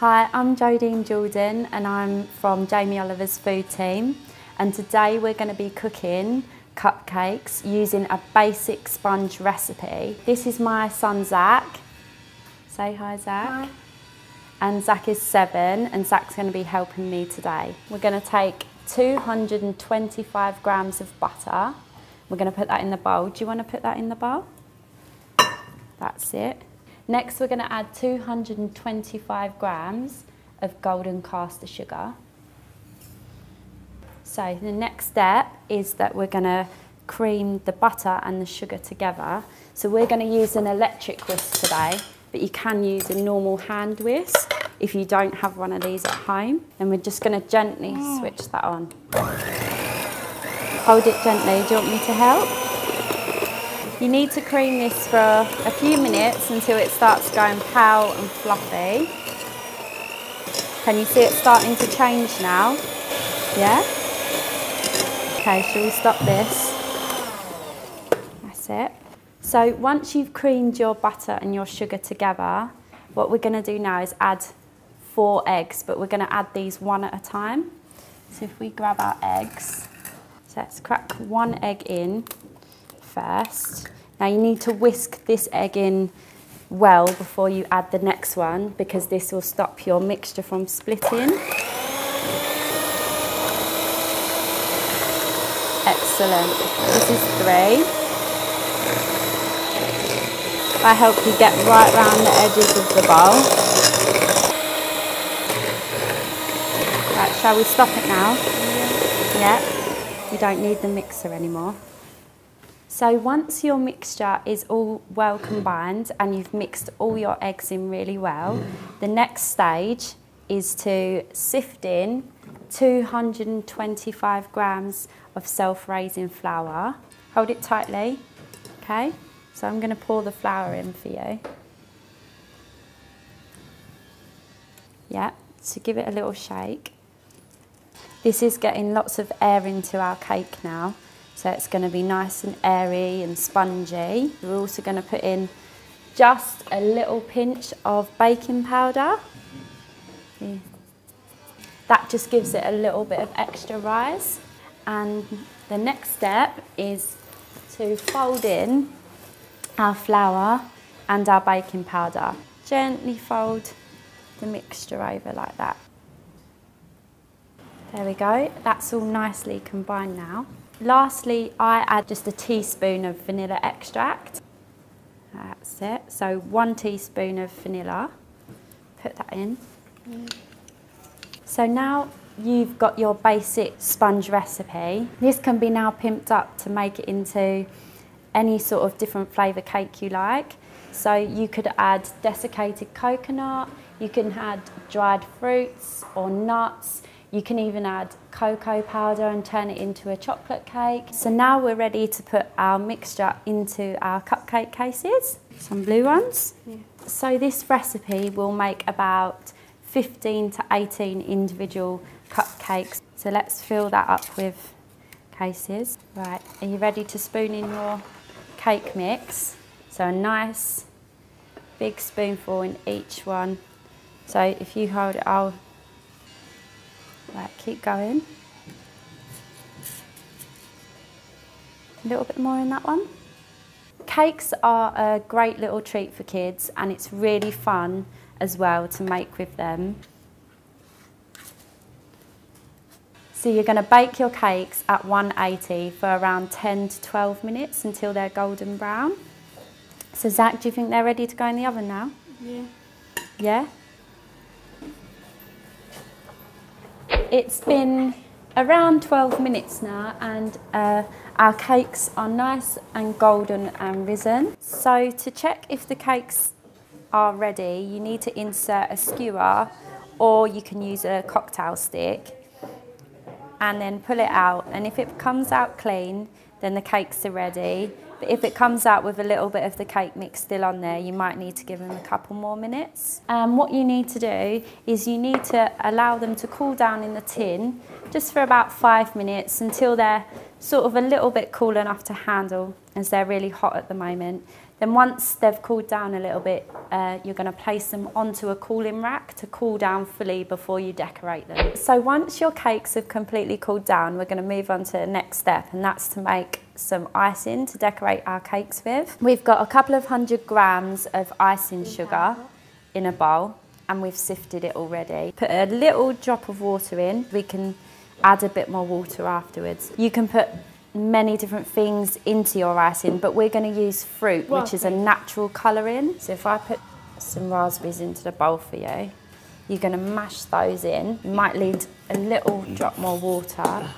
Hi, I'm Jodine Jordan and I'm from Jamie Oliver's food team, and today we're going to be cooking cupcakes using a basic sponge recipe. This is my son Zach. Say hi, Zach. Hi. And Zach is 7 and Zach's going to be helping me today. We're going to take 225 grams of butter. We're going to put that in the bowl. Do you want to put that in the bowl? That's it. Next, we're going to add 225 grams of golden caster sugar. So the next step is that we're going to cream the butter and the sugar together. So we're going to use an electric whisk today, but you can use a normal hand whisk if you don't have one of these at home. And we're just going to gently switch that on. Hold it gently. Do you want me to help? You need to cream this for a few minutes until it starts going pale and fluffy. Can you see it starting to change now? Yeah? Okay, shall we stop this? That's it. So once you've creamed your butter and your sugar together, what we're going to do now is add 4 eggs, but we're going to add these one at a time. So if we grab our eggs, so let's crack 1 egg in first. Now you need to whisk this egg in well before you add the next one, because this will stop your mixture from splitting. Excellent. This is 3. I help you get right round the edges of the bowl. Right, shall we stop it now? Yeah. You don't need the mixer anymore. So once your mixture is all well combined and you've mixed all your eggs in really well, the next stage is to sift in 225 grams of self-raising flour. Hold it tightly, okay? So I'm going to pour the flour in for you. Yeah, so give it a little shake. This is getting lots of air into our cake now. So it's going to be nice and airy and spongy. We're also going to put in just a little pinch of baking powder. Yeah. That just gives it a little bit of extra rise. And the next step is to fold in our flour and our baking powder. Gently fold the mixture over like that. There we go. That's all nicely combined now. Lastly, I add just a teaspoon of vanilla extract. That's it. So 1 teaspoon of vanilla. Put that in. So now you've got your basic sponge recipe. This can be now pimped up to make it into any sort of different flavour cake you like. So you could add desiccated coconut, you can add dried fruits or nuts. You can even add cocoa powder and turn it into a chocolate cake. So now we're ready to put our mixture into our cupcake cases. Some blue ones. Yeah. So this recipe will make about 15 to 18 individual cupcakes. So let's fill that up with cases. Right, are you ready to spoon in your cake mix? So a nice big spoonful in each one. So if you hold it, I'll... Right, keep going. A little bit more in that one. Cakes are a great little treat for kids, and it's really fun as well to make with them. So you're going to bake your cakes at 180 for around 10 to 12 minutes until they're golden brown. So Zach, do you think they're ready to go in the oven now? Yeah. Yeah? It's been around 12 minutes now, and our cakes are nice and golden and risen. So to check if the cakes are ready, you need to insert a skewer, or you can use a cocktail stick and then pull it out. And if it comes out clean, then the cakes are ready. But if it comes out with a little bit of the cake mix still on there, you might need to give them a couple more minutes. What you need to do is you need to allow them to cool down in the tin just for about 5 minutes until they're sort of a little bit cool enough to handle as they're really hot at the moment. Then once they've cooled down a little bit, you're going to place them onto a cooling rack to cool down fully before you decorate them. So once your cakes have completely cooled down, we're going to move on to the next step, and that's to make some icing to decorate our cakes with. We've got a couple of 100 grams of icing sugar in a bowl, and we've sifted it already. Put a little drop of water in. We can add a bit more water afterwards. You can put many different things into your icing, but we're going to use fruit, which is a natural colouring. So if I put some raspberries into the bowl for you, you're going to mash those in. You might need a little drop more water.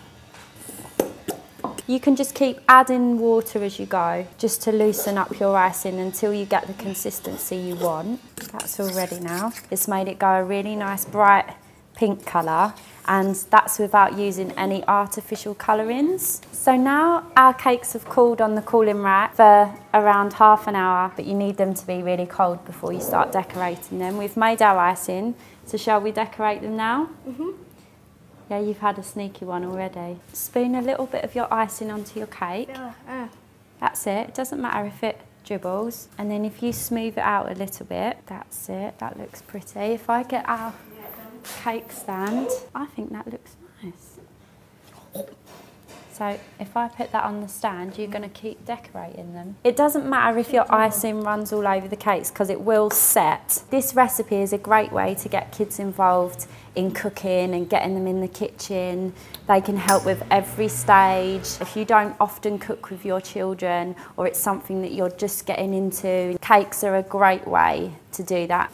You can just keep adding water as you go, just to loosen up your icing until you get the consistency you want. That's all ready now. It's made it go a really nice bright pink colour, and that's without using any artificial colourings. So now our cakes have cooled on the cooling rack for around half an hour, but you need them to be really cold before you start decorating them. We've made our icing, so shall we decorate them now? Yeah, you've had a sneaky one already. Spoon a little bit of your icing onto your cake. That's it. It doesn't matter if it dribbles. And then if you smooth it out a little bit, that's it. That looks pretty. If I get our cake stand, I think that looks nice. So if I put that on the stand, you're going to keep decorating them. It doesn't matter if your icing runs all over the cakes because it will set. This recipe is a great way to get kids involved in cooking and getting them in the kitchen. They can help with every stage. If you don't often cook with your children, or it's something that you're just getting into, cakes are a great way to do that.